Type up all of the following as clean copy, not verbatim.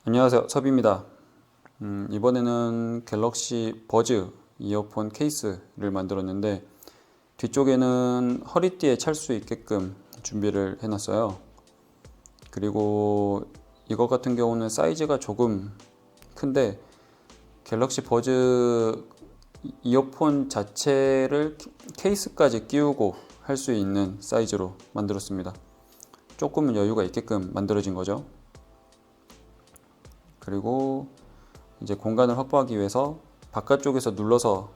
안녕하세요, 섭입니다. 이번에는 갤럭시 버즈 이어폰 케이스를 만들었는데 뒤쪽에는 허리띠에 찰 수 있게끔 준비를 해놨어요. 그리고 이것 같은 경우는 사이즈가 조금 큰데 갤럭시 버즈 이어폰 자체를 케이스까지 끼우고 할 수 있는 사이즈로 만들었습니다. 조금은 여유가 있게끔 만들어진 거죠. 그리고 이제 공간을 확보하기 위해서 바깥쪽에서 눌러서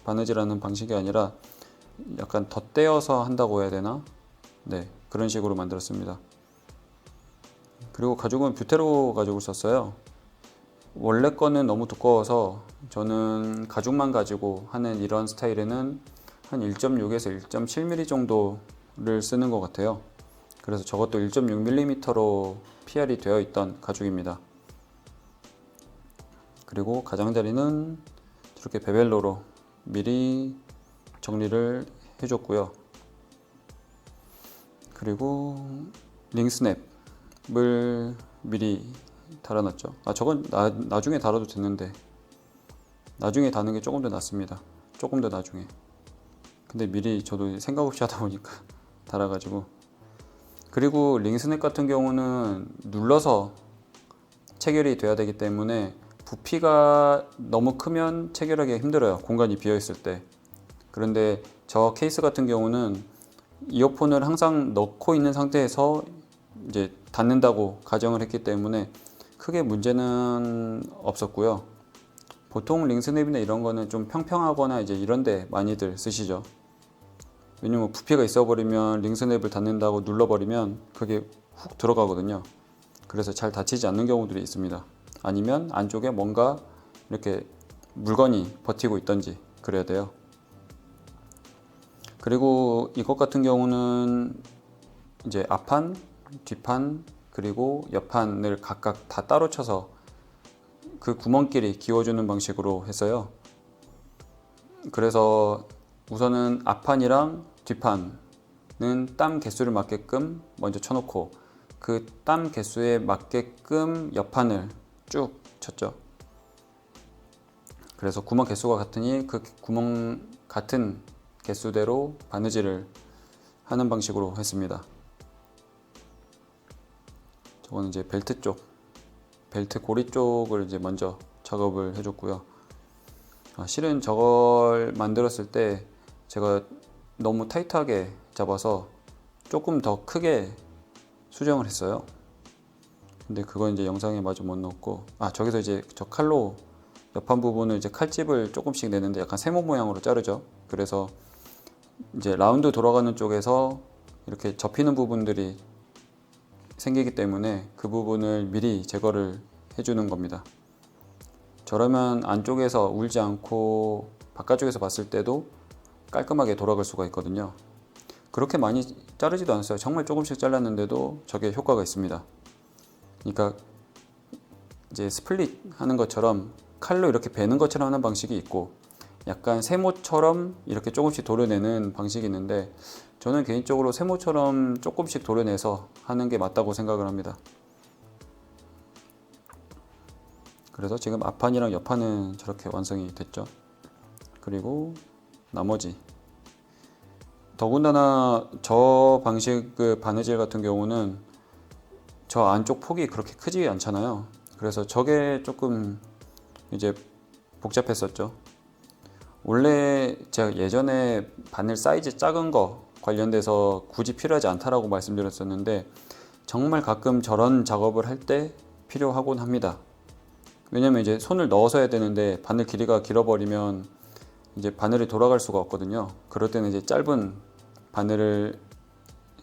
바느질하는 방식이 아니라 약간 덧대어서 한다고 해야 되나? 네, 그런 식으로 만들었습니다. 그리고 가죽은 뷰테로 가죽을 썼어요. 원래 거는 너무 두꺼워서 저는 가죽만 가지고 하는 이런 스타일에는 한 1.6에서 1.7mm 정도를 쓰는 것 같아요. 그래서 저것도 1.6mm로 PR이 되어 있던 가죽입니다. 그리고 가장자리는 이렇게 베벨로로 미리 정리를 해줬고요. 그리고 링 스냅을 미리 달아놨죠. 저건 나중에 달아도 됐는데 나중에 다는 게 조금 더 낫습니다. 조금 더 나중에. 근데 미리 저도 생각 없이 하다 보니까 달아가지고. 그리고 링 스냅 같은 경우는 눌러서 체결이 돼야 되기 때문에 부피가 너무 크면 체결하기 힘들어요. 공간이 비어 있을 때. 그런데 저 케이스 같은 경우는 이어폰을 항상 넣고 있는 상태에서 이제 닫는다고 가정을 했기 때문에 크게 문제는 없었고요. 보통 링스냅이나 이런 거는 좀 평평하거나 이제 이런 데 많이들 쓰시죠. 왜냐면 부피가 있어 버리면 링스냅을 닫는다고 눌러버리면 그게 훅 들어가거든요. 그래서 잘 닫히지 않는 경우들이 있습니다. 아니면 안쪽에 뭔가 이렇게 물건이 버티고 있던지 그래야 돼요. 그리고 이것 같은 경우는 이제 앞판, 뒷판, 그리고 옆판을 각각 다 따로 쳐서 그 구멍끼리 끼워주는 방식으로 했어요. 그래서 우선은 앞판이랑 뒷판은 땀 개수를 맞게끔 먼저 쳐놓고 그 땀 개수에 맞게끔 옆판을 쭉 쳤죠. 그래서 구멍 개수가 같으니 그 구멍 같은 개수대로 바느질을 하는 방식으로 했습니다. 저거는 이제 벨트 쪽, 벨트 고리 쪽을 이제 먼저 작업을 해줬고요. 실은 저걸 만들었을 때 제가 너무 타이트하게 잡아서 조금 더 크게 수정을 했어요. 근데 그건 이제 영상에 마저 못 넣었고, 저기서 이제 저 칼로 옆판 부분을 이제 칼집을 조금씩 내는데 약간 세모 모양으로 자르죠. 그래서 이제 라운드 돌아가는 쪽에서 이렇게 접히는 부분들이 생기기 때문에 그 부분을 미리 제거를 해주는 겁니다. 저러면 안쪽에서 울지 않고 바깥쪽에서 봤을 때도 깔끔하게 돌아갈 수가 있거든요. 그렇게 많이 자르지도 않았어요. 정말 조금씩 잘랐는데도 저게 효과가 있습니다. 그러니까 이제 스플릿 하는 것처럼 칼로 이렇게 베는 것처럼 하는 방식이 있고 약간 세모처럼 이렇게 조금씩 도려내는 방식이 있는데 저는 개인적으로 세모처럼 조금씩 도려내서 하는 게 맞다고 생각을 합니다. 그래서 지금 앞판이랑 옆판은 저렇게 완성이 됐죠. 그리고 나머지 더군다나 저 방식 그 바느질 같은 경우는 저 안쪽 폭이 그렇게 크지 않잖아요. 그래서 저게 조금 이제 복잡했었죠. 원래 제가 예전에 바늘 사이즈 작은 거 관련돼서 굳이 필요하지 않다라고 말씀드렸었는데 정말 가끔 저런 작업을 할 때 필요하곤 합니다. 왜냐면 이제 손을 넣어서 해야 되는데 바늘 길이가 길어버리면 이제 바늘이 돌아갈 수가 없거든요. 그럴 때는 이제 짧은 바늘을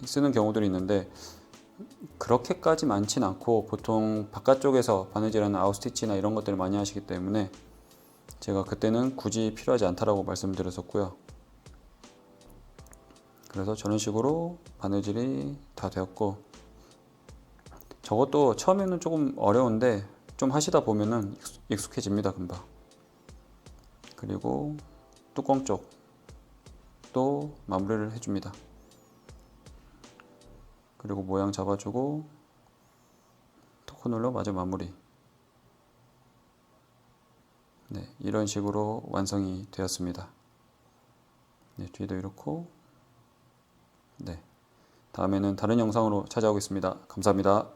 쓰는 경우들이 있는데 그렇게까지 많진 않고 보통 바깥쪽에서 바느질하는 아웃스티치나 이런 것들을 많이 하시기 때문에 제가 그때는 굳이 필요하지 않다라고 말씀드렸었고요. 그래서 저런 식으로 바느질이 다 되었고 저것도 처음에는 조금 어려운데 좀 하시다 보면은 익숙해집니다, 금방. 그리고 뚜껑 쪽도 마무리를 해줍니다. 그리고 모양 잡아주고 토크 눌러 마저 마무리. 네, 이런 식으로 완성이 되었습니다. 네, 뒤도 이렇고. 네, 다음에는 다른 영상으로 찾아오겠습니다. 감사합니다.